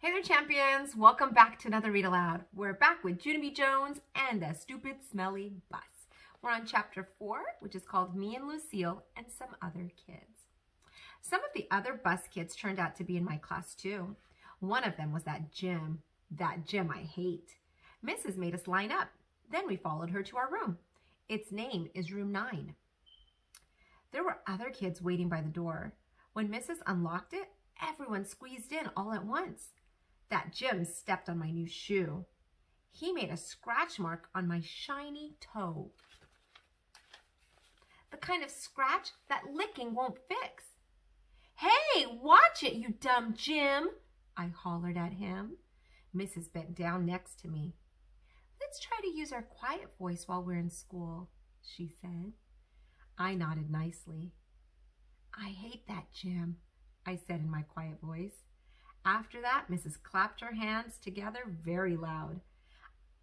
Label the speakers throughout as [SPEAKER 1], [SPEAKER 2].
[SPEAKER 1] Hey there, champions! Welcome back to another Read Aloud. We're back with Junie Jones and the Stupid Smelly Bus. We're on chapter 4, which is called Me and Lucille and Some Other Kids. Some of the other bus kids turned out to be in my class too. One of them was that Jim I hate. Mrs. made us line up. Then we followed her to our room. Its name is room 9. There were other kids waiting by the door. When Mrs. unlocked it, everyone squeezed in all at once. That Jim stepped on my new shoe. He made a scratch mark on my shiny toe. The kind of scratch that licking won't fix. "Hey, watch it, you dumb Jim!" I hollered at him. Mrs. bent down next to me. "Let's try to use our quiet voice while we're in school," she said. I nodded nicely. "I hate that Jim," I said in my quiet voice. After that, Mrs. clapped her hands together very loud.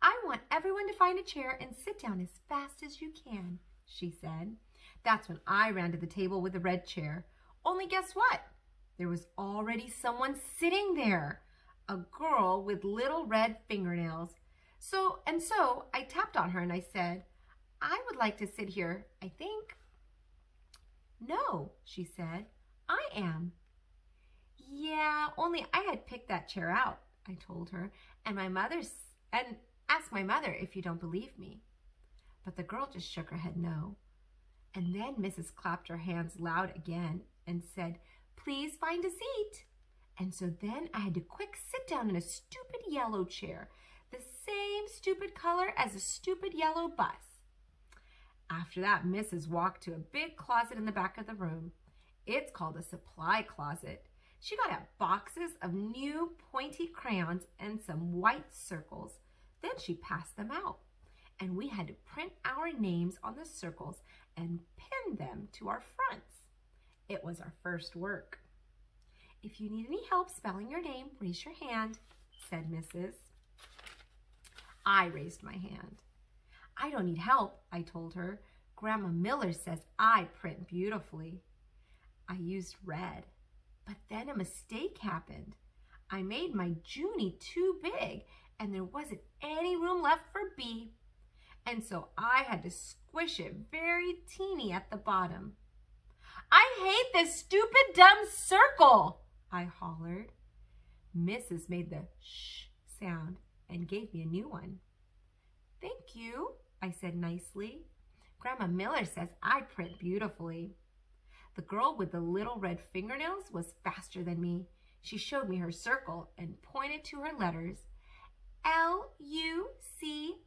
[SPEAKER 1] "I want everyone to find a chair and sit down as fast as you can," she said. That's when I ran to the table with the red chair. Only guess what? There was already someone sitting there, a girl with little red fingernails. So I tapped on her and I said, "I would like to sit here, I think." "No," she said, "I am." "Yeah, only I had picked that chair out," I told her, and asked my mother if you don't believe me. But the girl just shook her head no. And then Mrs. clapped her hands loud again and said, "Please find a seat." And so then I had to quick sit down in a stupid yellow chair, the same stupid color as a stupid yellow bus. After that, Mrs. walked to a big closet in the back of the room. It's called a supply closet. She got out boxes of new pointy crayons and some white circles. Then she passed them out, and we had to print our names on the circles and pin them to our fronts. It was our first work. "If you need any help spelling your name, raise your hand," said Mrs. I raised my hand. "I don't need help," I told her. "Grandma Miller says I print beautifully." I used red. But then a mistake happened. I made my Junie too big, and there wasn't any room left for B. And so I had to squish it very teeny at the bottom. "I hate this stupid dumb circle," I hollered. Mrs. made the shh sound and gave me a new one. "Thank you," I said nicely. "Grandma Miller says I print beautifully." The girl with the little red fingernails was faster than me. She showed me her circle and pointed to her letters. "Lucille.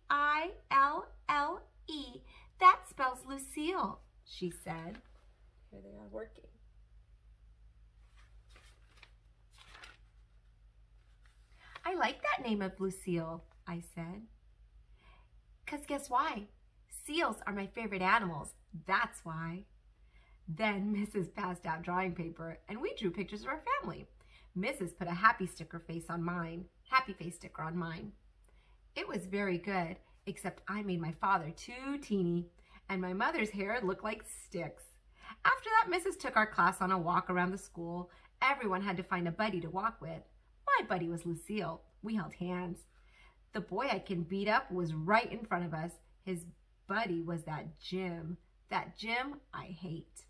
[SPEAKER 1] That spells Lucille," she said. Here they are working. "I like that name of Lucille," I said. "'Cause guess why? Seals are my favorite animals. That's why." Then Mrs. passed out drawing paper and we drew pictures of our family. Mrs. put a happy face sticker on mine. It was very good, except I made my father too teeny and my mother's hair looked like sticks. After that, Mrs. took our class on a walk around the school. Everyone had to find a buddy to walk with. My buddy was Lucille. We held hands. The boy I can beat up was right in front of us. His buddy was that Jim I hate.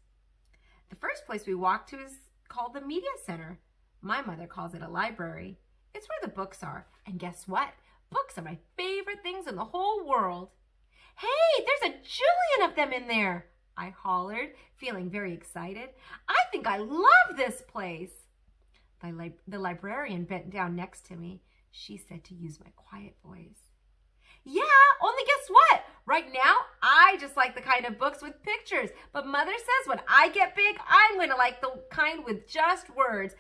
[SPEAKER 1] The first place we walked to is called the Media Center. My mother calls it a library. It's where the books are. And guess what? Books are my favorite things in the whole world. "Hey, there's a jillion of them in there," I hollered, feeling very excited. "I think I love this place." The librarian bent down next to me. She said to use my quiet voice. "Yeah, only guess what? Right now, I just like the kind of books with pictures. But Mother says when I get big, I'm going to like the kind with just words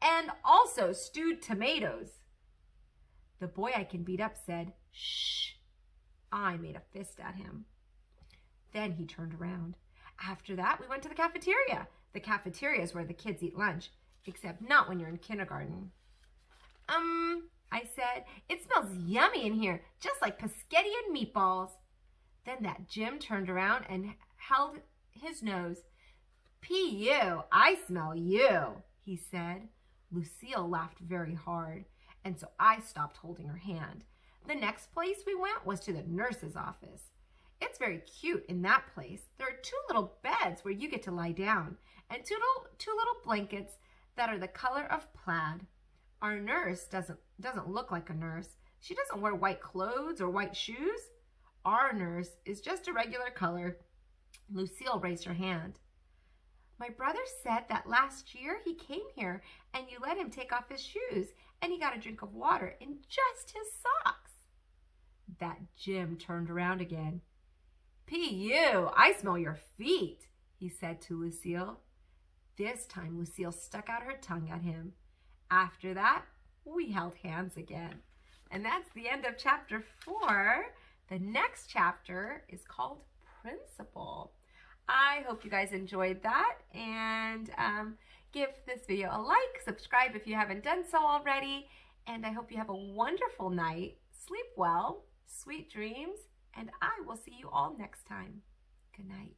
[SPEAKER 1] and also stewed tomatoes." The boy I can beat up said, "Shh." I made a fist at him. Then he turned around. After that, we went to the cafeteria. The cafeteria is where the kids eat lunch, except not when you're in kindergarten. I said, "It smells yummy in here, just like pescetti and meatballs." Then that Jim turned around and held his nose. "P.U., I smell you," he said. Lucille laughed very hard. and so I stopped holding her hand. The next place we went was to the nurse's office. It's very cute in that place. There are 2 little beds where you get to lie down, and two little blankets that are the color of plaid. Our nurse doesn't look like a nurse. She doesn't wear white clothes or white shoes. Our nurse is just a regular color. Lucille raised her hand. My brother said that last year he came here and you let him take off his shoes and he got a drink of water in just his socks. That Jim turned around again. P.U., I smell your feet, he said to Lucille. This time Lucille stuck out her tongue at him. After that, we held hands again. And that's the end of chapter 4. The next chapter is called Principal. I hope you guys enjoyed that, and give this video a like, subscribe if you haven't done so already, and I hope you have a wonderful night. Sleep well, sweet dreams, and I will see you all next time. Good night.